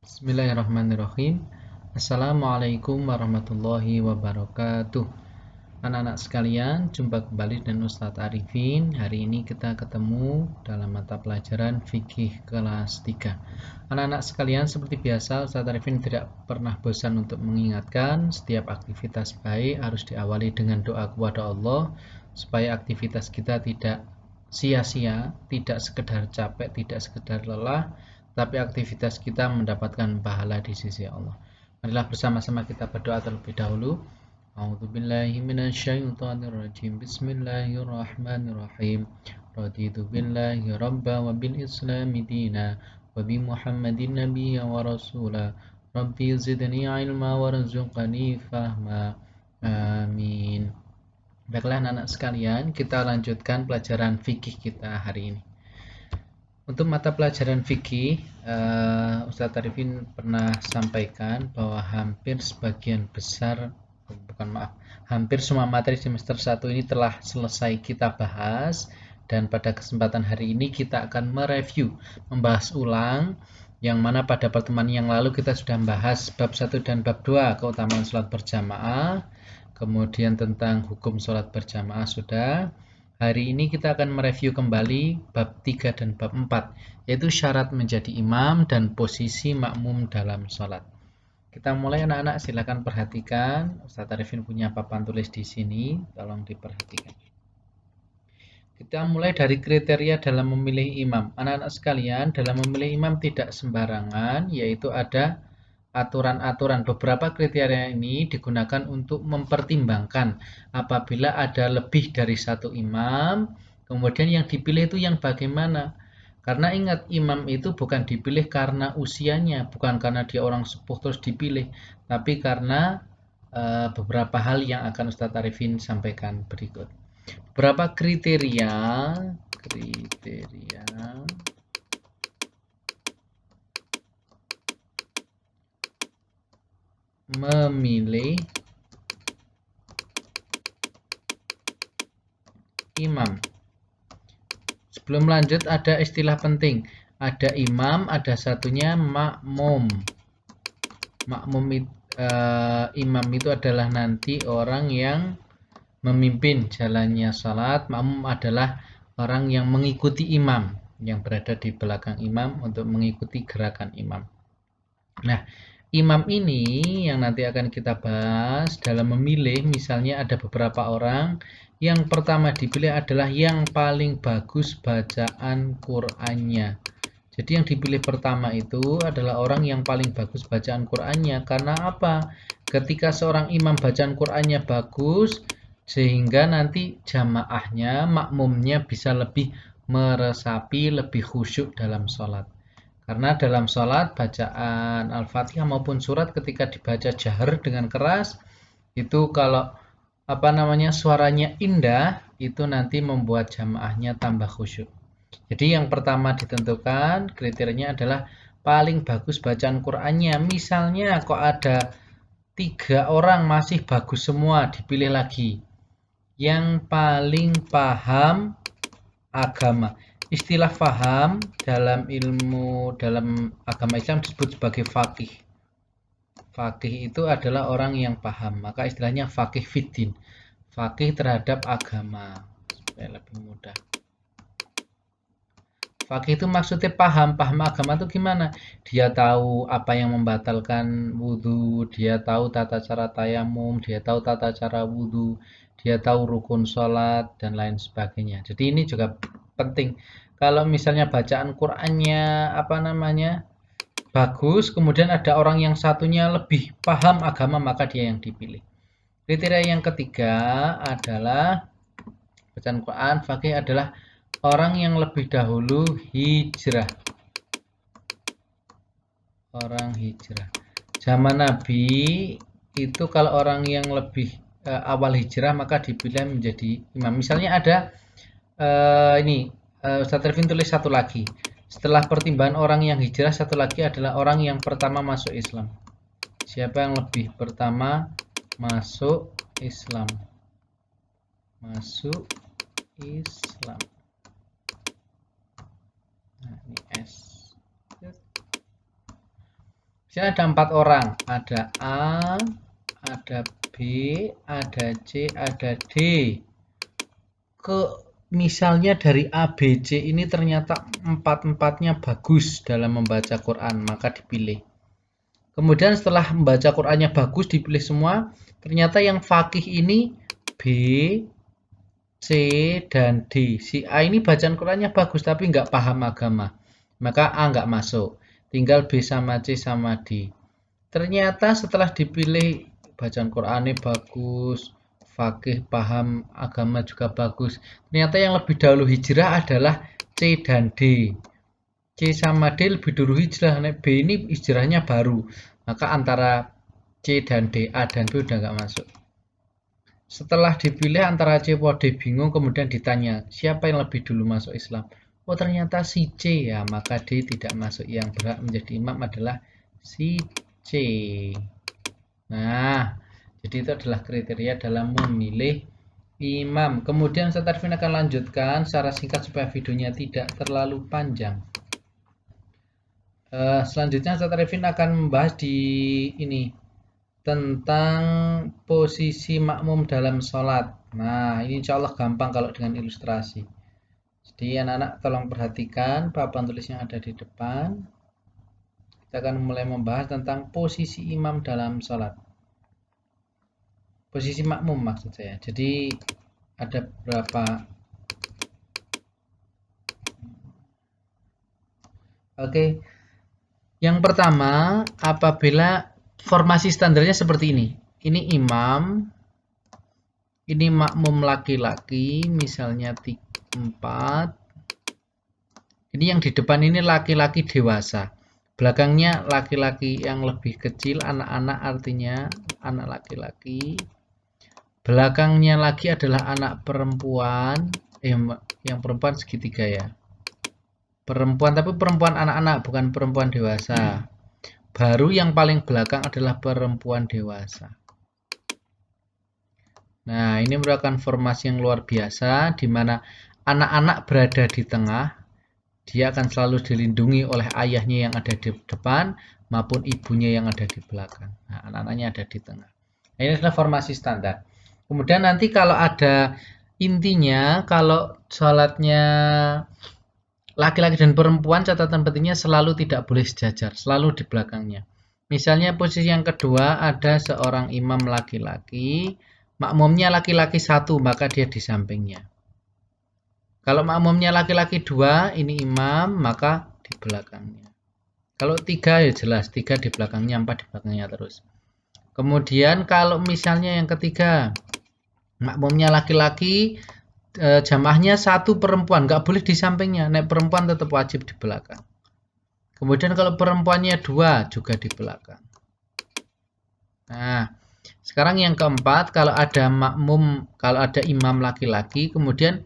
Bismillahirrahmanirrahim. Assalamualaikum warahmatullahi wabarakatuh. Anak-anak sekalian, jumpa kembali dengan Ustadz Arifin. Hari ini kita ketemu dalam mata pelajaran fikih kelas 3. Anak-anak sekalian, seperti biasa Ustadz Arifin tidak pernah bosan untuk mengingatkan setiap aktivitas baik harus diawali dengan doa kepada Allah supaya aktivitas kita tidak sia-sia, tidak sekedar capek, tidak sekedar lelah, tapi aktivitas kita mendapatkan pahala di sisi Allah. Marilah bersama-sama kita berdoa terlebih dahulu. A'udzubillahi minasyaitonirrajim. Bismillahirrahmanirrahim. Raditu billahi rabba wa bil islami dina wa bi Muhammadin nabiyya wa rasula. Rabbi zidni ilma warzuqni fahma. Amin. Baiklah anak-anak sekalian, kita lanjutkan pelajaran fikih kita hari ini. Untuk mata pelajaran fikih, Ustadz Arifin pernah sampaikan bahwa hampir semua materi semester 1 ini telah selesai kita bahas, dan pada kesempatan hari ini kita akan membahas ulang, yang mana pada pertemuan yang lalu kita sudah membahas bab 1 dan bab 2, keutamaan sholat berjamaah, kemudian tentang hukum sholat berjamaah sudah. Hari ini kita akan mereview kembali bab 3 dan bab 4, yaitu syarat menjadi imam dan posisi makmum dalam sholat. Kita mulai anak-anak, silakan perhatikan. Ustadz Arifin punya papan tulis di sini, tolong diperhatikan. Kita mulai dari kriteria dalam memilih imam. Anak-anak sekalian, dalam memilih imam tidak sembarangan, yaitu ada aturan-aturan. Beberapa kriteria ini digunakan untuk mempertimbangkan apabila ada lebih dari satu imam, kemudian yang dipilih itu yang bagaimana. Karena ingat, imam itu bukan dipilih karena usianya, bukan karena dia orang sepuh terus dipilih, tapi karena beberapa hal yang akan Ustadz Arifin sampaikan berikut. Beberapa kriteria memilih imam. Sebelum lanjut, ada istilah penting. Ada imam, ada satunya makmum. Imam itu adalah nanti orang yang memimpin jalannya salat. Makmum adalah orang yang mengikuti imam, yang berada di belakang imam untuk mengikuti gerakan imam. Nah, imam ini yang nanti akan kita bahas dalam memilih. Misalnya ada beberapa orang. Yang pertama dipilih adalah yang paling bagus bacaan Qur'annya. Jadi yang dipilih pertama itu adalah orang yang paling bagus bacaan Qur'annya. Karena apa? Ketika seorang imam bacaan Qur'annya bagus, sehingga nanti jamaahnya, makmumnya bisa lebih meresapi, lebih khusyuk dalam sholat. Karena dalam sholat, bacaan Al-Fatihah maupun surat ketika dibaca jahar dengan keras, itu kalau suaranya indah, itu nanti membuat jamaahnya tambah khusyuk. Jadi yang pertama ditentukan kriterianya adalah paling bagus bacaan Qur'annya. Misalnya kok ada 3 orang masih bagus semua, dipilih lagi yang paling paham agama. Istilah faham dalam agama Islam disebut sebagai faqih. Faqih itu adalah orang yang paham, maka istilahnya faqih fiddin, faqih terhadap agama, supaya lebih mudah. Faqih itu maksudnya paham agama itu gimana? Dia tahu apa yang membatalkan wudhu, dia tahu tata cara tayamum, dia tahu tata cara wudhu, dia tahu rukun sholat, dan lain sebagainya. Jadi ini juga penting. Kalau misalnya bacaan Qur'annya bagus, kemudian ada orang yang satunya lebih paham agama, maka dia yang dipilih. Kriteria yang ketiga adalah bacaan Quran faqih adalah orang yang lebih dahulu hijrah. Orang hijrah. Zaman Nabi itu kalau orang yang lebih awal hijrah maka dipilih menjadi imam. Misalnya ada Ustadz Arifin tulis satu lagi. Setelah pertimbangan orang yang hijrah, satu lagi adalah orang yang pertama masuk Islam. Siapa yang lebih pertama masuk Islam? Masuk Islam. Nah, ini S. Misalnya ada 4 orang, ada A, ada B, ada C, ada D. Misalnya dari A, B, C ini ternyata empat-empatnya bagus dalam membaca Quran, maka dipilih. Kemudian setelah membaca Qurannya bagus, dipilih semua, ternyata yang faqih ini B, C, dan D. Si A ini bacaan Qurannya bagus, tapi nggak paham agama. Maka A nggak masuk. Tinggal B sama C sama D. Ternyata setelah dipilih bacaan Qurannya bagus, faqih paham agama juga bagus. Ternyata yang lebih dahulu hijrah adalah C dan D. C sama D lebih dulu hijrah. B ini hijrahnya baru. Maka antara C dan D, A dan B udah nggak masuk. Setelah dipilih antara C dan D bingung, kemudian ditanya siapa yang lebih dulu masuk Islam. Oh ternyata si C ya, maka D tidak masuk. Yang berhak menjadi imam adalah si C. Nah, jadi itu adalah kriteria dalam memilih imam. Kemudian Ustaz Arifin akan lanjutkan secara singkat supaya videonya tidak terlalu panjang. Selanjutnya Ustaz Arifin akan membahas di ini tentang posisi makmum dalam sholat. Nah, ini insya Allah gampang kalau dengan ilustrasi. Jadi anak-anak tolong perhatikan papan tulis yang ada di depan. Kita akan mulai membahas tentang posisi imam dalam sholat. Posisi makmum maksud saya. Jadi ada beberapa. Oke. Yang pertama, apabila formasi standarnya seperti ini. Ini imam, ini makmum laki-laki, misalnya 4. Ini yang di depan ini laki-laki dewasa. Belakangnya laki-laki yang lebih kecil, anak-anak artinya anak laki-laki. Belakangnya lagi adalah anak perempuan. Yang perempuan segitiga ya. Perempuan, tapi perempuan anak-anak, bukan perempuan dewasa. Baru yang paling belakang adalah perempuan dewasa. Nah, ini merupakan formasi yang luar biasa, di mana anak-anak berada di tengah. Dia akan selalu dilindungi oleh ayahnya yang ada di depan, maupun ibunya yang ada di belakang. Nah, anak-anaknya ada di tengah. Nah, ini adalah formasi standar. Kemudian nanti kalau ada intinya, kalau sholatnya laki-laki dan perempuan, catatan pentingnya selalu tidak boleh sejajar, selalu di belakangnya. Misalnya posisi yang kedua ada seorang imam laki-laki, makmumnya laki-laki 1, maka dia di sampingnya. Kalau makmumnya laki-laki 2, ini imam, maka di belakangnya. Kalau 3 ya jelas, 3 di belakangnya, 4 di belakangnya terus. Kemudian kalau misalnya yang ketiga, makmumnya laki-laki, jamaahnya 1 perempuan, nggak boleh di sampingnya. Nek perempuan tetap wajib di belakang. Kemudian kalau perempuannya 2 juga di belakang. Nah, sekarang yang keempat, kalau ada makmum, kalau ada imam laki-laki, kemudian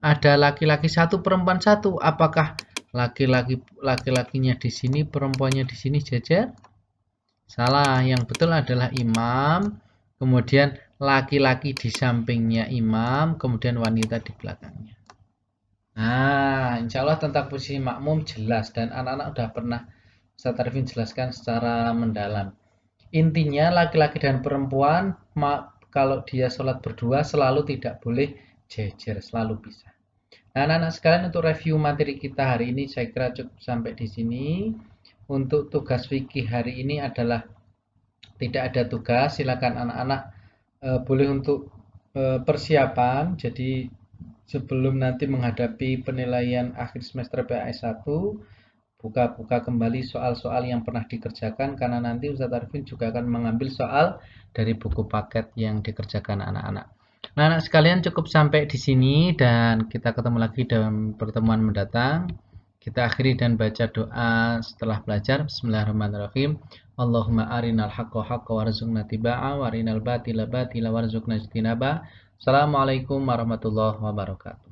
ada laki-laki 1 perempuan 1, apakah laki-lakinya di sini, perempuannya di sini jajar? Salah, yang betul adalah imam, kemudian laki-laki di sampingnya imam, kemudian wanita di belakangnya. Nah, insya Allah tentang posisi makmum jelas dan anak-anak udah pernah Ustaz Arifin jelaskan secara mendalam. Intinya laki-laki dan perempuan kalau dia sholat berdua selalu tidak boleh jejer, selalu bisa. Nah, anak-anak sekalian, untuk review materi kita hari ini saya kira cukup sampai di sini. Untuk tugas fikih hari ini adalah tidak ada tugas, silakan anak-anak boleh untuk persiapan. Jadi sebelum nanti menghadapi penilaian akhir semester PAS 1, buka-buka kembali soal-soal yang pernah dikerjakan, karena nanti Ustaz Arifin juga akan mengambil soal dari buku paket yang dikerjakan anak-anak. Nah, anak sekalian, cukup sampai di sini dan kita ketemu lagi dalam pertemuan mendatang. Kita akhiri dan baca doa setelah belajar. Bismillahirrahmanirrahim. Allahumma arinal haqqa haqqa warzuqna tiba'a wa arinal batila batila warzuqna ijtinaba. Assalamualaikum warahmatullahi wabarakatuh.